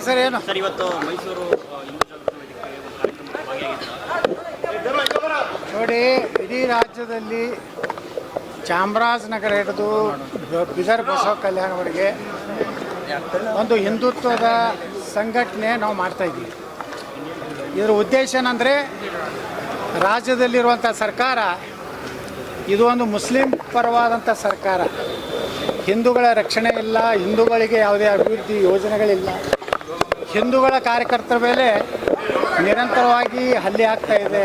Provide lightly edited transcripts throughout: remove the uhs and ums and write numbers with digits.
Sir ಏನು sir ಇವತ್ತು ಮೈಸೂರು ಹಿಂದೂ ಜಾಗೃತಿ ವೇದಿಕೆ ಭಾಗಿಯಾಗಿದ್ದಾರೆ. ನೋಡಿ, ಇಡೀ ರಾಜ್ಯದಲ್ಲಿ ಚಾಮರಾಜನಗರ ಹಿಡಿದು ಬೀದರ್ ಬಸವ ಕಲ್ಯಾಣವರೆಗೆ ಒಂದು ಹಿಂದುತ್ವದ ಸಂಘಟನೆ ನಾವು ಮಾಡ್ತಾಯಿದ್ದೀವಿ. ಇದರ ಉದ್ದೇಶ ಏನಂದರೆ, ರಾಜ್ಯದಲ್ಲಿರುವಂಥ ಸರ್ಕಾರ ಇದು ಒಂದು ಮುಸ್ಲಿಂ ಪರವಾದಂಥ ಸರ್ಕಾರ. ಹಿಂದೂಗಳ ರಕ್ಷಣೆ ಇಲ್ಲ, ಹಿಂದೂಗಳಿಗೆ ಯಾವುದೇ ಅಭಿವೃದ್ಧಿ ಯೋಜನೆಗಳಿಲ್ಲ, ಹಿಂದೂಗಳ ಕಾರ್ಯಕರ್ತರ ಮೇಲೆ ನಿರಂತರವಾಗಿ ಹಲ್ಲೆ ಆಗ್ತಾ ಇದೆ,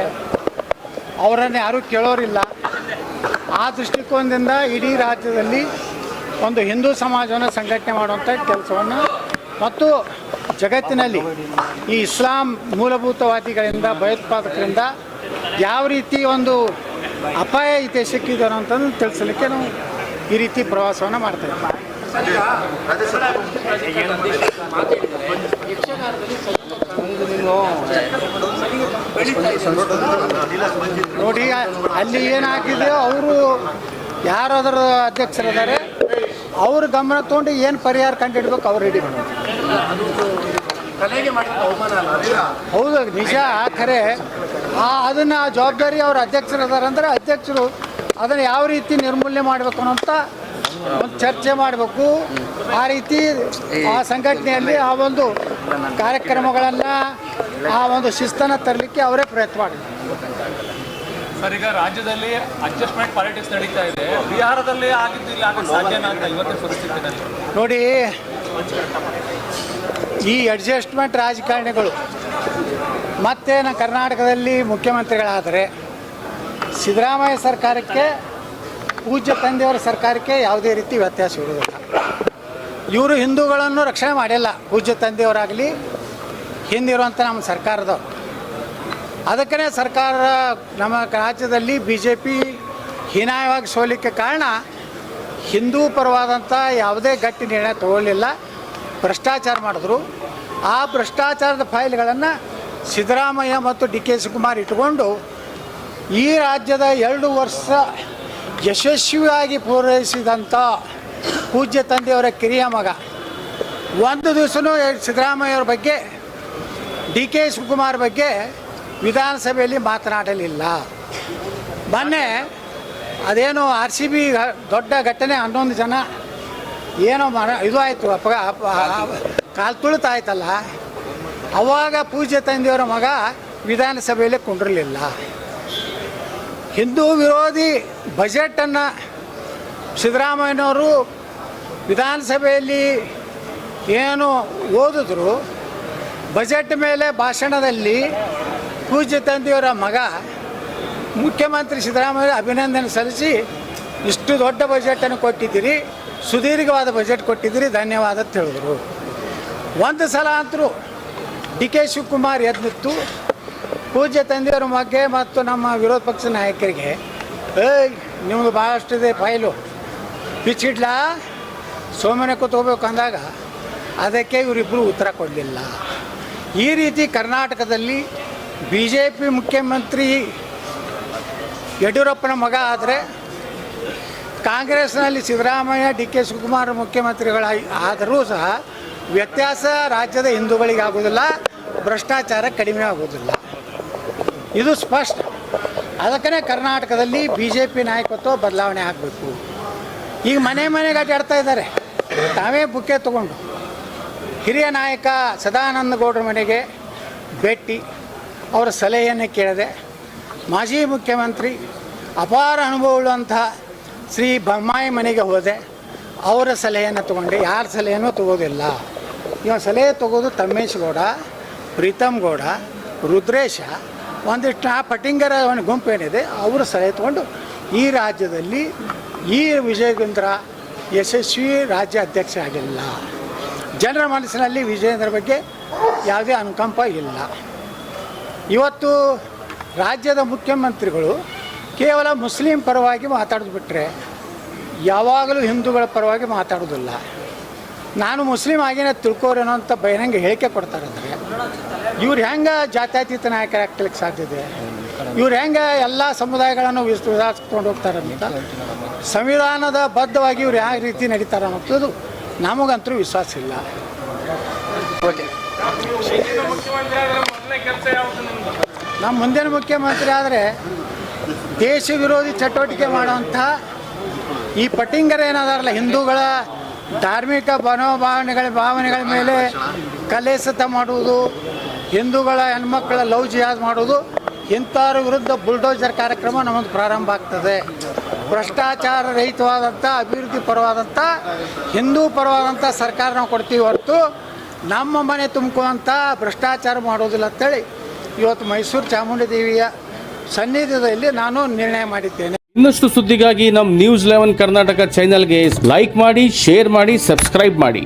ಅವರನ್ನು ಯಾರೂ ಕೇಳೋರಿಲ್ಲ. ಆ ದೃಷ್ಟಿಕೋನದಿಂದ ಇಡೀ ರಾಜ್ಯದಲ್ಲಿ ಒಂದು ಹಿಂದೂ ಸಮಾಜವನ್ನು ಸಂಘಟನೆ ಮಾಡುವಂಥ ಕೆಲಸವನ್ನು ಮತ್ತು ಜಗತ್ತಿನಲ್ಲಿ ಈ ಇಸ್ಲಾಂ ಮೂಲಭೂತವಾದಿಗಳಿಂದ ಭಯೋತ್ಪಾದಕರಿಂದ ಯಾವ ರೀತಿ ಒಂದು ಅಪಾಯ ಈ ದೇಶಕ್ಕಿದೆ ಅಂತಂದು ತಿಳಿಸಲಿಕ್ಕೆ ನಾವು ಈ ರೀತಿ ಪ್ರವಾಸವನ್ನು ಮಾಡ್ತಾಯಿದ್ದೀವಿ. ನೋಡಿ, ಅಲ್ಲಿ ಏನಾಗಿದೆ, ಅವರು ಯಾರು ಅದರ ಅಧ್ಯಕ್ಷರಿದ್ದಾರೆ ಅವ್ರ ಗಮನ ತೊಗೊಂಡು ಏನು ಪರಿಹಾರ ಕಂಡುಹಿಡ್ಬೇಕು ಅವ್ರು ರೆಡಿ ಮಾಡೋದು. ಹೌದು, ನಿಜ. ಖರೆ ಅದನ್ನು ಜವಾಬ್ದಾರಿ ಅವ್ರ ಅಧ್ಯಕ್ಷರಿದ್ದಾರೆ ಅಂದರೆ ಅಧ್ಯಕ್ಷರು ಅದನ್ನು ಯಾವ ರೀತಿ ನಿರ್ಮೂಲನೆ ಮಾಡಬೇಕು ಅನ್ನೋಂಥ ಒಂದು ಚರ್ಚೆ ಮಾಡಬೇಕು. ಆ ರೀತಿ ಆ ಸಂಘಟನೆಯಲ್ಲಿ ಆ ಒಂದು ಕಾರ್ಯಕ್ರಮಗಳನ್ನು ಆ ಒಂದು ಶಿಸ್ತನ್ನು ತರಲಿಕ್ಕೆ ಅವರೇ ಪ್ರಯತ್ನ ಮಾಡಬೇಕು. ಸರ್, ಈಗ ರಾಜ್ಯದಲ್ಲಿ ಅಡ್ಜಸ್ಟ್ಮೆಂಟ್ ಪಾಲಿಟಿಕ್ಸ್ ನಡೀತಾ ಇದೆ. ಬಿಹಾರದಲ್ಲಿ ಆಗಿದ್ದಿಲ್ಲ ಸಾಧ್ಯನಾ ಅಂತ ಇವತ್ತಿನ ಪರಿಸ್ಥಿತಿಯಲ್ಲಿ ನೋಡಿ, ಈ ಅಡ್ಜಸ್ಟ್ಮೆಂಟ್ ರಾಜಕಾರಣಿಗಳು ಮತ್ತೆ ಕರ್ನಾಟಕದಲ್ಲಿ ಮುಖ್ಯಮಂತ್ರಿಗಳಾದರೆ ಸಿದ್ದರಾಮಯ್ಯ ಸರ್ಕಾರಕ್ಕೆ, ಪೂಜ್ಯ ತಂದೆಯವರ ಸರ್ಕಾರಕ್ಕೆ ಯಾವುದೇ ರೀತಿ ವ್ಯತ್ಯಾಸ ಇರುವುದಿಲ್ಲ. ಇವರು ಹಿಂದೂಗಳನ್ನು ರಕ್ಷಣೆ ಮಾಡಿಲ್ಲ, ಪೂಜ್ಯ ತಂದೆಯವರಾಗಲಿ ಹಿಂದಿರುವಂಥ ನಮ್ಮ ಸರ್ಕಾರದವರು. ಅದಕ್ಕೇ ಸರ್ಕಾರ ನಮ್ಮ ರಾಜ್ಯದಲ್ಲಿ BJP ಹೀನಾಯವಾಗಿ ಸೋಲಿಕ್ಕೆ ಕಾರಣ ಹಿಂದೂ ಪರವಾದಂಥ ಯಾವುದೇ ಗಟ್ಟಿ ನಿರ್ಣಯ ತಗೊಳ್ಳಿಲ್ಲ, ಭ್ರಷ್ಟಾಚಾರ ಮಾಡಿದ್ರು. ಆ ಭ್ರಷ್ಟಾಚಾರದ ಫೈಲ್ಗಳನ್ನು ಸಿದ್ದರಾಮಯ್ಯ ಮತ್ತು DK ಶಿವಕುಮಾರ್ ಇಟ್ಟುಕೊಂಡು ಈ ರಾಜ್ಯದ 2 ವರ್ಷ ಯಶಸ್ವಿಯಾಗಿ ಪೂರೈಸಿದಂಥ ಪೂಜ್ಯ ತಂದೆಯವರ ಕಿರಿಯ ಮಗ ಒಂದು ದಿವಸನೂ ಸಿದ್ದರಾಮಯ್ಯವ್ರ ಬಗ್ಗೆ, DK ಶಿವಕುಮಾರ್ ಬಗ್ಗೆ ವಿಧಾನಸಭೆಯಲ್ಲಿ ಮಾತನಾಡಲಿಲ್ಲ. ಮೊನ್ನೆ ಅದೇನೋ RCB ದೊಡ್ಡ ಘಟನೆ, 11 ಜನ ಏನೋ ಇದು ಆಯಿತು, ಕಾಲು ತುಳಿತಾಯ್ತಲ್ಲ, ಅವಾಗ ಪೂಜ್ಯ ತಂದೆಯವರ ಮಗ ವಿಧಾನಸಭೆಯಲ್ಲಿ ಕುಂಡಿರಲಿಲ್ಲ. ಹಿಂದೂ ವಿರೋಧಿ ಬಜೆಟನ್ನು ಸಿದ್ದರಾಮಯ್ಯನವರು ವಿಧಾನಸಭೆಯಲ್ಲಿ ಏನು ಓದಿದ್ರು, ಬಜೆಟ್ ಮೇಲೆ ಭಾಷಣದಲ್ಲಿ ಪೂಜ್ಯ ತಂದೆಯವರ ಮಗ ಮುಖ್ಯಮಂತ್ರಿ ಸಿದ್ದರಾಮಯ್ಯ ಅಭಿನಂದನೆ ಸಲ್ಲಿಸಿ, ಇಷ್ಟು ದೊಡ್ಡ ಬಜೆಟನ್ನು ಕೊಟ್ಟಿದ್ದೀರಿ, ಸುದೀರ್ಘವಾದ ಬಜೆಟ್ ಕೊಟ್ಟಿದ್ದೀರಿ, ಧನ್ಯವಾದ ಅಂತ ಹೇಳಿದ್ರು. ಒಂದು ಸಲ ಅಂತರೂ DK ಶಿವಕುಮಾರ್ ಎದ್ದಿತ್ತು ಪೂಜ್ಯ ತಂದೆಯವರ ಬಗ್ಗೆ ಮತ್ತು ನಮ್ಮ ವಿರೋಧ ಪಕ್ಷ ನಾಯಕರಿಗೆ, ನಿಮ್ಮದು ಭಾಳಷ್ಟಿದೆ ಫೈಲು, ಬಿಚ್ಚಿಡ್ಲಾ ಸೋಮನೆ ಕೂತ್ಕೋಬೇಕು ಅಂದಾಗ ಅದಕ್ಕೆ ಇವರಿಬ್ಬರು ಉತ್ತರ ಕೊಡಲಿಲ್ಲ. ಈ ರೀತಿ ಕರ್ನಾಟಕದಲ್ಲಿ BJP ಮುಖ್ಯಮಂತ್ರಿ ಯಡಿಯೂರಪ್ಪನ ಮಗ ಆದರೆ, ಕಾಂಗ್ರೆಸ್ನಲ್ಲಿ ಸಿದ್ದರಾಮಯ್ಯ DK ಶಿವಕುಮಾರ್ ಮುಖ್ಯಮಂತ್ರಿಗಳ ಆದರೂ ಸಹ ವ್ಯತ್ಯಾಸ ರಾಜ್ಯದ ಹಿಂದೂಗಳಿಗೆ ಆಗೋದಿಲ್ಲ, ಭ್ರಷ್ಟಾಚಾರ ಕಡಿಮೆ ಆಗೋದಿಲ್ಲ. ಇದು ಸ್ಪಷ್ಟ. ಅದಕ್ಕೇ ಕರ್ನಾಟಕದಲ್ಲಿ BJP ನಾಯಕತ್ವ ಬದಲಾವಣೆ ಆಗಬೇಕು. ಈಗ ಮನೆಗೆ ಅಡ್ಡಾಡ್ತಾ ಇದ್ದಾರೆ, ತಾವೇ ಬುಕ್ಕೆ ತಗೊಂಡು. ಹಿರಿಯ ನಾಯಕ ಸದಾನಂದ ಗೌಡರ ಮನೆಗೆ ಭೇಟಿ, ಅವರ ಸಲಹೆಯನ್ನು ಕೇಳಿದೆ. ಮಾಜಿ ಮುಖ್ಯಮಂತ್ರಿ ಅಪಾರ ಅನುಭವವುಳ್ಳಂಥ ಶ್ರೀ ಬೊಮ್ಮಾಯಿ ಮನೆಗೆ ಹೋದೆ, ಅವರ ಸಲಹೆಯನ್ನು ತೊಗೊಂಡೆ. ಯಾರ ಸಲಹೆಯೂ ತಗೋದಿಲ್ಲ. ಇವಾಗ ಸಲಹೆ ತಗೋದು ತಮ್ಮೇಶ್ ಗೌಡ, ಪ್ರೀತಮ್ ಗೌಡ, ರುದ್ರೇಶ, ಒಂದಿಷ್ಟು ಆ ಪಟಿಂಗರ ಒಂದು ಗುಂಪು ಏನಿದೆ ಅವರ ಸಲಹೆ ತೊಗೊಂಡು ಈ ರಾಜ್ಯದಲ್ಲಿ ಈ ವಿಜಯೇಂದ್ರ ಯಶಸ್ವಿ ರಾಜ್ಯ ಅಧ್ಯಕ್ಷ ಆಗಿಲ್ಲ. ಜನರ ಮನಸ್ಸಿನಲ್ಲಿ ವಿಜಯೇಂದ್ರ ಬಗ್ಗೆ ಯಾವುದೇ ಅನುಕಂಪ ಇಲ್ಲ. ಇವತ್ತು ರಾಜ್ಯದ ಮುಖ್ಯಮಂತ್ರಿಗಳು ಕೇವಲ ಮುಸ್ಲಿಂ ಪರವಾಗಿ ಮಾತಾಡೋದು ಬಿಟ್ಟರೆ ಯಾವಾಗಲೂ ಹಿಂದೂಗಳ ಪರವಾಗಿ ಮಾತಾಡೋದಿಲ್ಲ. ನಾನು ಮುಸ್ಲಿಂ ಆಗಿನ ತಿಳ್ಕೋರೇನೋ ಅಂತ ಬಹಿರಂಗ ಹೇಳಿಕೆ ಕೊಡ್ತಾರೆ. ಅಂದರೆ ಇವ್ರು ಹೆಂಗೆ ಜಾತ್ಯತೀತ ನಾಯಕರಾಗ್ಲಿಕ್ಕೆ ಸಾಧ್ಯತೆ? ಇವ್ರು ಹೆಂಗೆ ಎಲ್ಲ ಸಮುದಾಯಗಳನ್ನು ವಿಧಾರಿಸ್ಕೊಂಡು ಹೋಗ್ತಾರೆ ಅಂತ ಸಂವಿಧಾನದ ಬದ್ಧವಾಗಿ ಇವ್ರು ಯಾವ ರೀತಿ ನಡೀತಾರೆ ಅನ್ನೋದು ನಮಗಂತೂ ವಿಶ್ವಾಸ ಇಲ್ಲ. ಓಕೆ. ನಮ್ಮ ಮುಂದಿನ ಮುಖ್ಯಮಂತ್ರಿ ಆದರೆ ದೇಶ ವಿರೋಧಿ ಚಟುವಟಿಕೆ ಮಾಡುವಂಥ ಈ ಪಟ್ಟಿಂಗರ ಏನಾದಾರಲ್ಲ ಹಿಂದೂಗಳ ಧಾರ್ಮಿಕ ಭಾವನೆಗಳ ಮೇಲೆ ಕಲೆಸತ ಮಾಡುವುದು, ಹಿಂದೂಗಳ ಹೆಣ್ಮಕ್ಕಳ ಲವ್ ಜಿಹಾದ್ ಮಾಡುವುದು, ಇಂಥವ್ರ ವಿರುದ್ಧ ಬುಲ್ಡೋಜರ್ ಕಾರ್ಯಕ್ರಮ ನಮ್ಮದು ಪ್ರಾರಂಭ ಆಗ್ತದೆ. ಭ್ರಷ್ಟಾಚಾರ ರಹಿತವಾದಂಥ ಅಭಿವೃದ್ಧಿ ಪರವಾದಂಥ ಹಿಂದೂ ಪರವಾದಂಥ ಸರ್ಕಾರ ನಾವು ಕೊಡ್ತೀವಿ ಹೊರತು ನಮ್ಮ ಮನೆ ತುಂಬಿಸುವಂಥ ಭ್ರಷ್ಟಾಚಾರ ಮಾಡೋದಿಲ್ಲ ಅಂತೇಳಿ ಇವತ್ತು ಮೈಸೂರು ಚಾಮುಂಡಿ ದೇವಿಯ ಸನ್ನಿಧಿಯಲ್ಲಿ ನಾನು ನಿರ್ಣಯ ಮಾಡಿದ್ದೇನೆ. ಇನ್ನಷ್ಟು ಸುದ್ದಿಗಾಗಿ ನಮ್ಮ ನ್ಯೂಸ್ 11 ಕರ್ನಾಟಕ ಚಾನೆಲ್ಗೆ ಲೈಕ್ ಮಾಡಿ, ಶೇರ್ ಮಾಡಿ, ಸಬ್ಸ್ಕ್ರೈಬ್ ಮಾಡಿ.